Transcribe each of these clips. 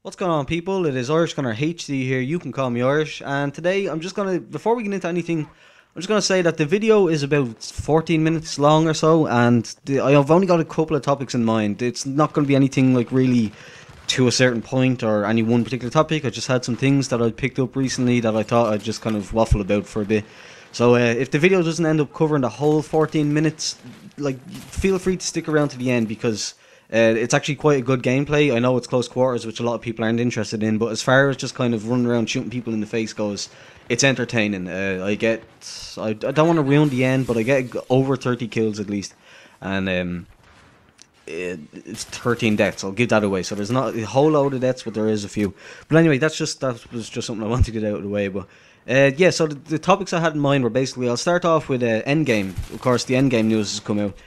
What's going on, people? It is Irish Gunner HD here. You can call me Irish. And today I'm just gonna, before we get into anything, I'm just gonna say that the video is about 14 minutes long or so, and I've only got a couple of topics in mind. It's not gonna be anything like really to a certain point or any one particular topic. I just had some things that I picked up recently that I thought I'd just kind of waffle about for a bit. So if the video doesn't end up covering the whole 14 minutes, like, feel free to stick around to the end because it's actually quite a good gameplay. I know it's close quarters, which a lot of people aren't interested in, but as far as just kind of running around shooting people in the face goes, it's entertaining. I don't want to ruin the end, but I get over 30 kills at least, and it's 13 deaths. I'll give that away. So there's not a whole load of deaths, but there is a few. But anyway, that was just something I wanted to get out of the way. But yeah, so the topics I had in mind were basically, I'll start off with Endgame. Of course, the Endgame news has come out.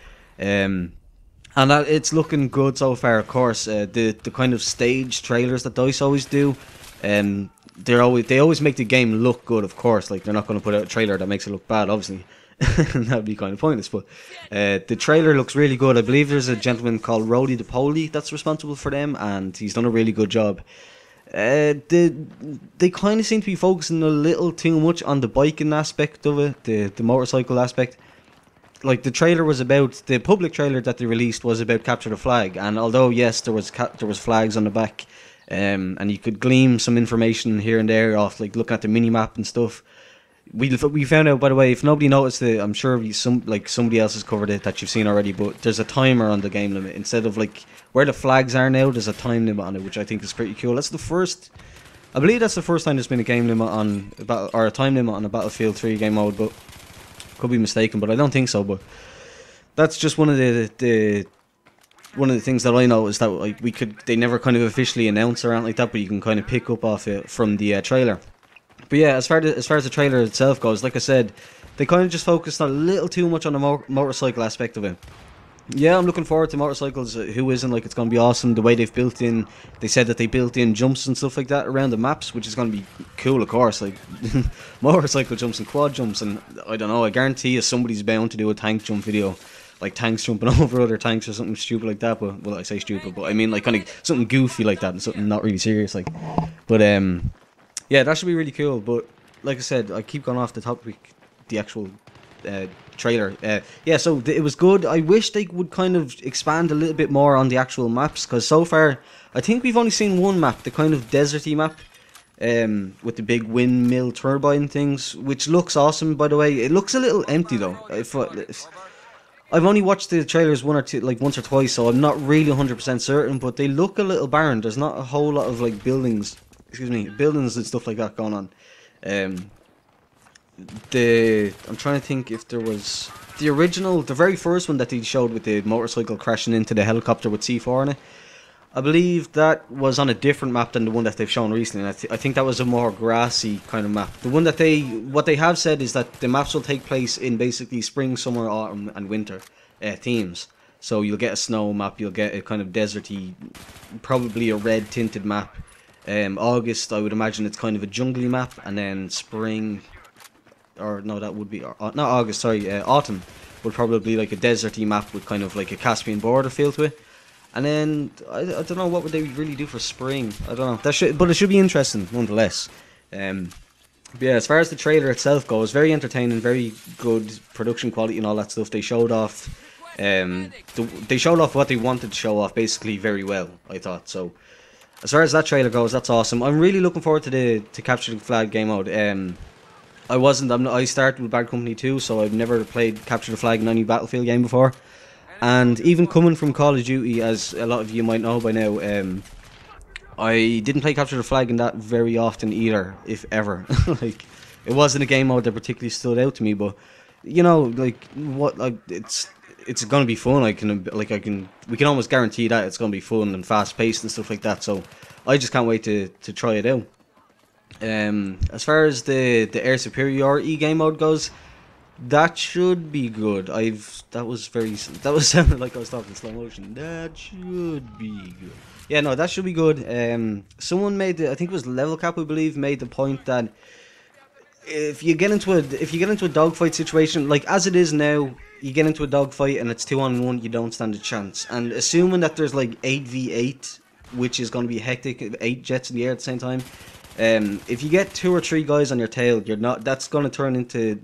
And it's looking good so far. Of course, the kind of stage trailers that DICE always do, they always make the game look good. Of course, like, they're not going to put out a trailer that makes it look bad, obviously. That would be kind of pointless. But the trailer looks really good. I believe there's a gentleman called Rody the Poli that's responsible for them, and he's done a really good job. They kind of seem to be focusing a little too much on the biking aspect of it, the motorcycle aspect. Like, the public trailer that they released was about Capture the Flag, and although yes, there was flags on the back, and you could glean some information here and there off, like, looking at the mini map and stuff. We found out, by the way, if nobody noticed it, I'm sure somebody else has covered it that you've seen already, but there's a timer on the game limit instead of, like, where the flags are now. There's a time limit on it, which I think is pretty cool. I believe that's the first time there's been a game limit or a time limit on a Battlefield 3 game mode, but could be mistaken, but I don't think so. But that's just one of the things that I know is that, like, they never kind of officially announce or anything like that, but you can kind of pick up off it from the trailer. But yeah, as far as the trailer itself goes, like I said, they kind of just focused a little too much on the motorcycle aspect of it. Yeah, I'm looking forward to motorcycles. Who isn't? Like, it's going to be awesome. The way they said that they built in jumps and stuff like that around the maps, which is going to be cool, of course. Like, motorcycle jumps and quad jumps, and I don't know, I guarantee you somebody's bound to do a tank jump video, like tanks jumping over other tanks or something stupid like that. But, well, I say stupid, but I mean, like, kind of something goofy like that and something not really serious, like. But yeah, that should be really cool. But like I said, I keep going off the topic, the actual trailer. Yeah, so it was good. I wish they would kind of expand a little bit more on the actual maps, because so far I think we've only seen one map, the kind of deserty map, with the big windmill turbine things, which looks awesome, by the way. It looks a little empty though. I've only watched the trailers once or twice, so I'm not really 100% certain, but they look a little barren. There's not a whole lot of, like, buildings and stuff like that going on. I'm trying to think if there was the very first one that they showed with the motorcycle crashing into the helicopter with C4 in it. I believe that was on a different map than the one that they've shown recently. I think that was a more grassy kind of map. The one that what they have said is that the maps will take place in basically spring, summer, autumn, and winter themes. So you'll get a snow map, you'll get a kind of deserty, probably a red tinted map. August, I would imagine it's kind of a jungly map, and then spring, or no, that would be not August. Sorry, autumn would probably be like a deserty map with kind of like a Caspian border feel to it. And then I don't know what would they really do for spring. I don't know. But it should be interesting nonetheless. But yeah, as far as the trailer itself goes, very entertaining, very good production quality and all that stuff. They showed off what they wanted to show off basically very well, I thought. So as far as that trailer goes, that's awesome. I'm really looking forward to Capture the Flag game mode. I started with Bad Company 2, so I've never played Capture the Flag in any Battlefield game before. And even coming from Call of Duty, as a lot of you might know by now, I didn't play Capture the Flag in that very often either, if ever. Like, it wasn't a game mode that particularly stood out to me, but you know, like, it's gonna be fun. We can almost guarantee that it's gonna be fun and fast paced and stuff like that. So I just can't wait to try it out. As far as the air superiority game mode goes, that should be good. That was sounded like I was talking in slow motion. That should be good. Yeah, no, that should be good. Someone I think it was Level Cap, I believe, made the point that if you get into a dogfight situation, like as it is now, you get into a dogfight and it's 2-on-1, you don't stand a chance. And assuming that there's like 8v8 which is going to be hectic. 8 jets in the air at the same time. If you get 2 or 3 guys on your tail, you're not. That's going to turn into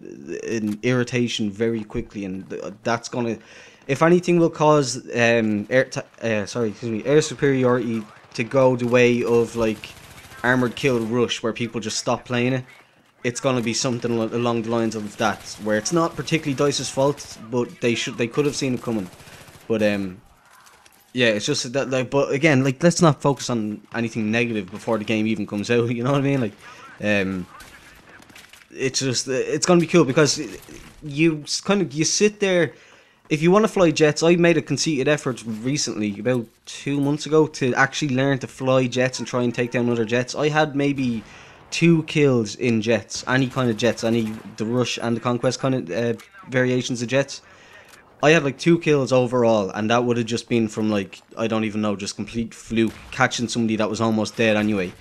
an irritation very quickly, and that's going to, if anything, will cause air superiority to go the way of like armored kill rush, where people just stop playing it. It's going to be something along the lines of that, where it's not particularly DICE's fault, but they could have seen it coming. But yeah, it's just that, like, but again, like, let's not focus on anything negative before the game even comes out. You know what I mean? Like, it's just it's gonna be cool because you sit there. If you want to fly jets, I made a conceited effort recently, about 2 months ago, to actually learn to fly jets and try and take down other jets. I had maybe 2 kills in jets, any kind of jets, the rush and the conquest kind of variations of jets. I had like 2 kills overall, and that would have just been from, like, I don't even know, just complete fluke, catching somebody that was almost dead anyway.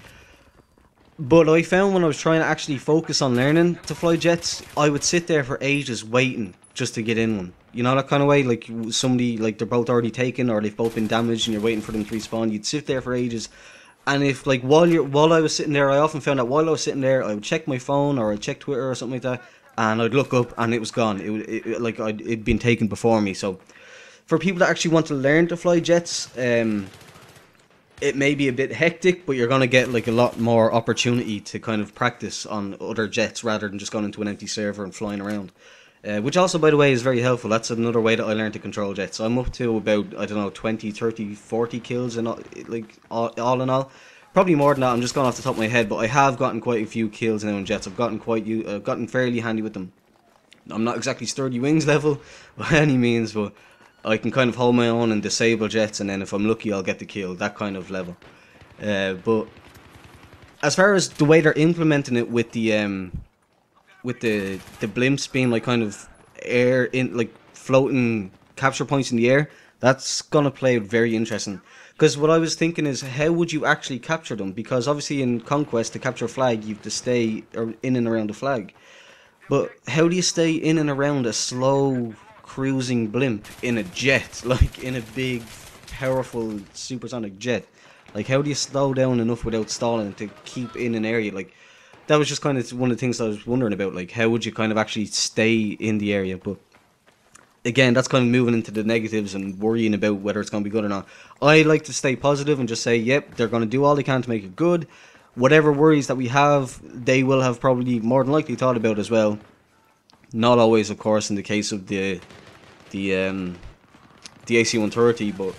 But I found when I was trying to actually focus on learning to fly jets, I would sit there for ages waiting just to get in one. You know, that kind of way, like somebody, like, they're both already taken or they've both been damaged and you're waiting for them to respawn. You'd sit there for ages. And if, like, while I was sitting there, I often found that while I was sitting there, I would check my phone or I'd check Twitter or something like that. And I'd look up and it was gone. It'd been taken before me. So for people that actually want to learn to fly jets, it may be a bit hectic, but you're going to get like a lot more opportunity to kind of practice on other jets rather than just going into an empty server and flying around. Which also, by the way, is very helpful. That's another way that I learned to control jets. I'm up to about, I don't know, 20, 30, 40 kills and all in all. Probably more than that, I'm just going off the top of my head, but I have gotten quite a few kills now in jets. I've gotten fairly handy with them. I'm not exactly sturdy wings level by any means, but I can kind of hold my own and disable jets, and then if I'm lucky I'll get the kill, that kind of level. But as far as the way they're implementing it with the blimps being like kind of air in, like, floating capture points in the air, that's gonna play very interesting. Because what I was thinking is, how would you actually capture them? Because obviously in Conquest, to capture a flag, you have to stay in and around the flag. But how do you stay in and around a slow cruising blimp in a jet, like in a big, powerful supersonic jet? Like, how do you slow down enough without stalling to keep in an area? Like, that was just kind of one of the things I was wondering about. Like, how would you kind of actually stay in the area? But again, that's kind of moving into the negatives and worrying about whether it's going to be good or not. I like to stay positive and just say, yep, they're going to do all they can to make it good. Whatever worries that we have, they will have probably more than likely thought about as well. Not always, of course, in the case of the AC-130, but,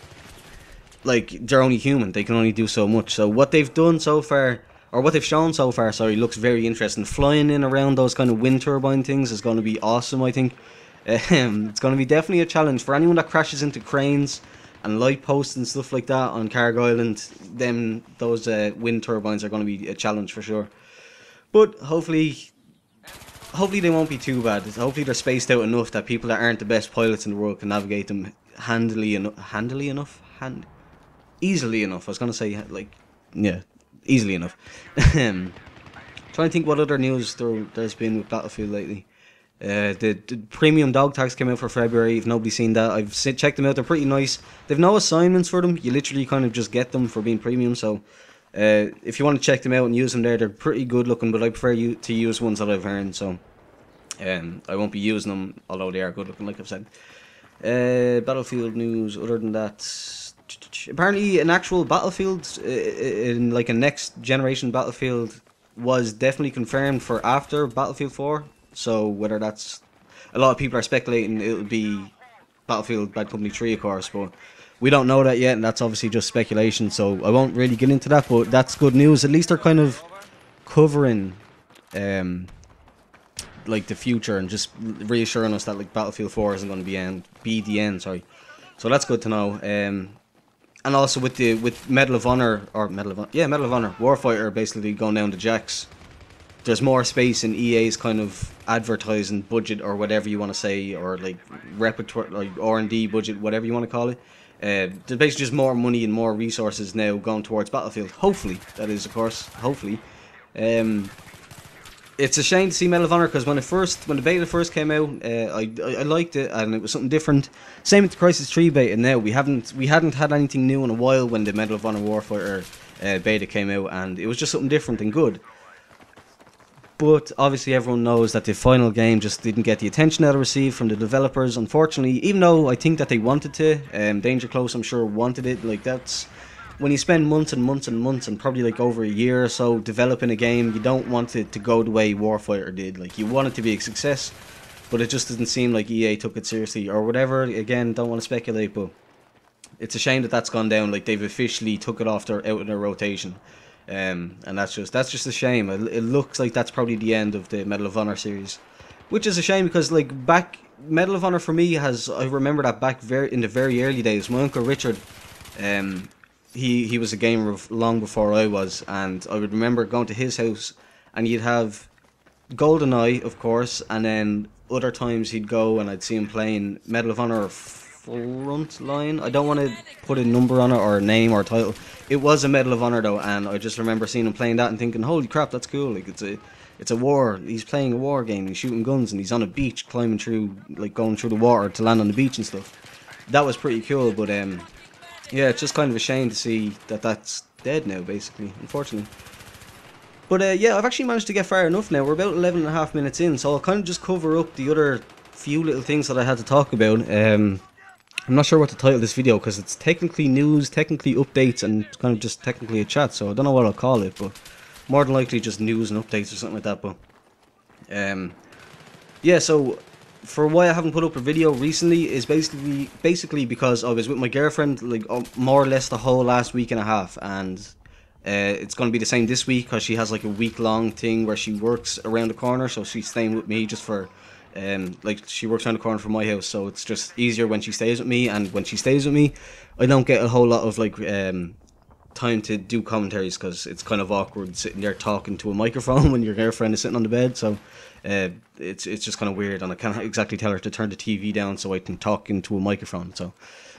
like, they're only human. They can only do so much. So what they've done so far, or what they've shown so far, sorry, looks very interesting. Flying in around those kind of wind turbine things is going to be awesome, I think. It's going to be definitely a challenge for anyone that crashes into cranes and light posts and stuff like that on Carg Island. Those wind turbines are going to be a challenge for sure. But hopefully they won't be too bad. Hopefully they're spaced out enough that people that aren't the best pilots in the world can navigate them easily enough. I was going to say, like, yeah, easily enough. Trying to think what other news there's been with Battlefield lately. The premium dog tags came out for February. If nobody's seen that, I've checked them out. They're pretty nice. They've no assignments for them. You literally kind of just get them for being premium. So if you want to check them out and use them there, they're pretty good looking. But I prefer to use ones that I've earned. So I won't be using them, although they are good looking, like I've said. Battlefield news. Other than that, apparently an actual Battlefield, in like a next generation Battlefield, was definitely confirmed for after Battlefield 4. So whether that's, a lot of people are speculating it'll be Battlefield Bad Company 3, of course, but we don't know that yet, and that's obviously just speculation, so I won't really get into that. But that's good news. At least they're kind of covering like the future and just reassuring us that, like, Battlefield 4 isn't going to be the end. Sorry, so that's good to know. And also with Medal of Honor Warfighter basically going down to Jacks, there's more space in EA's kind of advertising budget, or whatever you want to say, or like repertoire, like R&D budget, whatever you want to call it. There's basically just more money and more resources now going towards Battlefield. Hopefully, that is, of course, hopefully. It's a shame to see Medal of Honor, because when the beta first came out, I liked it and it was something different. Same with the Crisis 3 beta. Now we hadn't had anything new in a while when the Medal of Honor Warfighter beta came out, and it was just something different and good. But obviously everyone knows that the final game just didn't get the attention that it received from the developers, unfortunately, even though I think that they wanted to. Danger Close, I'm sure, wanted it. Like, that's when you spend months and months and months and probably like over a year or so developing a game, you don't want it to go the way Warfighter did. Like, you want it to be a success, but it just doesn't seem like EA took it seriously or whatever. Again, don't want to speculate, but it's a shame that that's gone down. Like, they've officially took it out of their rotation. And that's just a shame. It looks like that's probably the end of the Medal of Honor series, which is a shame, because like back Medal of Honor for me I remember that back in the very early days. My uncle Richard, he was a gamer long before I was, and I would remember going to his house and he'd have GoldenEye, of course, and then other times he'd go and I'd see him playing Medal of Honor Frontline. I don't want to put a number on it or a name or a title. It was a Medal of Honor though, and I just remember seeing him playing that and thinking, holy crap, that's cool. Like, it's a war. He's playing a war game. He's shooting guns and he's on a beach, climbing through, like going through the water to land on the beach and stuff. That was pretty cool. But yeah, it's just kind of a shame to see that that's dead now, basically, unfortunately. But yeah, I've actually managed to get far enough now. We're about 11.5 minutes in, so I'll kind of just cover up the other few little things that I had to talk about. I'm not sure what to title this video, because it's technically news, technically updates, and kind of just technically a chat, so I don't know what I'll call it, but more than likely just news and updates or something like that. But yeah, so for why I haven't put up a video recently is basically because I was with my girlfriend like more or less the whole last week and a half, and it's going to be the same this week, because she has like a week-long thing where she works around the corner, so she's staying with me just for like, she works around the corner from my house, so it's just easier when she stays with me. And when she stays with me, I don't get a whole lot of like time to do commentaries, because it's kind of awkward sitting there talking to a microphone when your girlfriend is sitting on the bed. So it's just kind of weird, and I can't exactly tell her to turn the TV down so I can talk into a microphone. So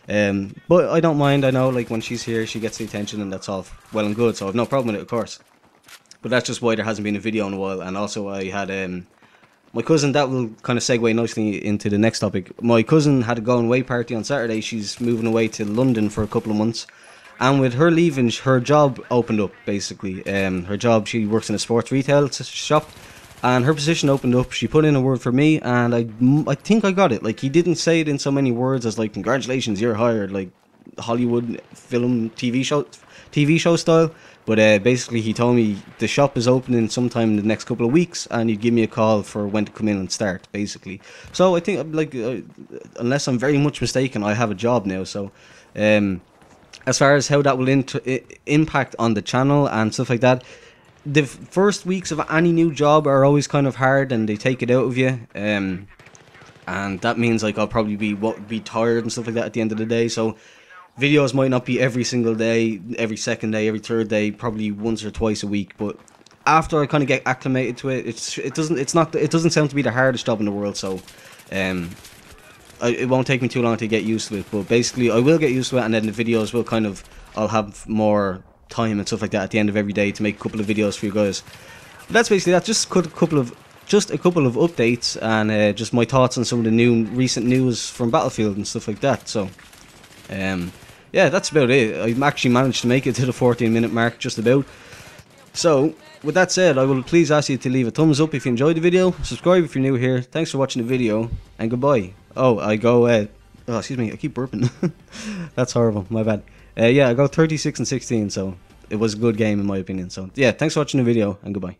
but I don't mind. I know, like, when she's here, she gets the attention, and that's all well and good, so I've no problem with it, of course. But that's just why there hasn't been a video in a while. And also I had my cousin, that will kind of segue nicely into the next topic. My cousin had a going away party on Saturday. She's moving away to London for a couple of months. And with her leaving, her job opened up, basically. Her job, she works in a sports retail shop. And her position opened up. She put in a word for me, and I think I got it. Like, he didn't say it in so many words as, like, congratulations, you're hired, like Hollywood film TV show style. But basically he told me the shop is opening sometime in the next couple of weeks, and he'd give me a call for when to come in and start, basically. So I think, like, unless I'm very much mistaken, I have a job now. So as far as how that will impact on the channel and stuff like that, the first weeks of any new job are always kind of hard, and they take it out of you. And that means, like, I'll probably be tired and stuff like that at the end of the day. So videos might not be every single day, every second day, every third day, probably once or twice a week. But after I kind of get acclimated to it, it doesn't sound to be the hardest job in the world. So it won't take me too long to get used to it. But basically, I will get used to it, and then the videos will I'll have more time and stuff like that at the end of every day to make a couple of videos for you guys. But that's basically that. Just a couple of updates, and just my thoughts on some of the recent news from Battlefield and stuff like that. So yeah, that's about it. I've actually managed to make it to the 14-minute mark, just about. So with that said, I will please ask you to leave a thumbs up if you enjoyed the video, subscribe if you're new here. Thanks for watching the video, and goodbye. Oh, excuse me, I keep burping. That's horrible, my bad. Yeah, I go 36 and 16, so it was a good game in my opinion. So yeah, thanks for watching the video, and goodbye.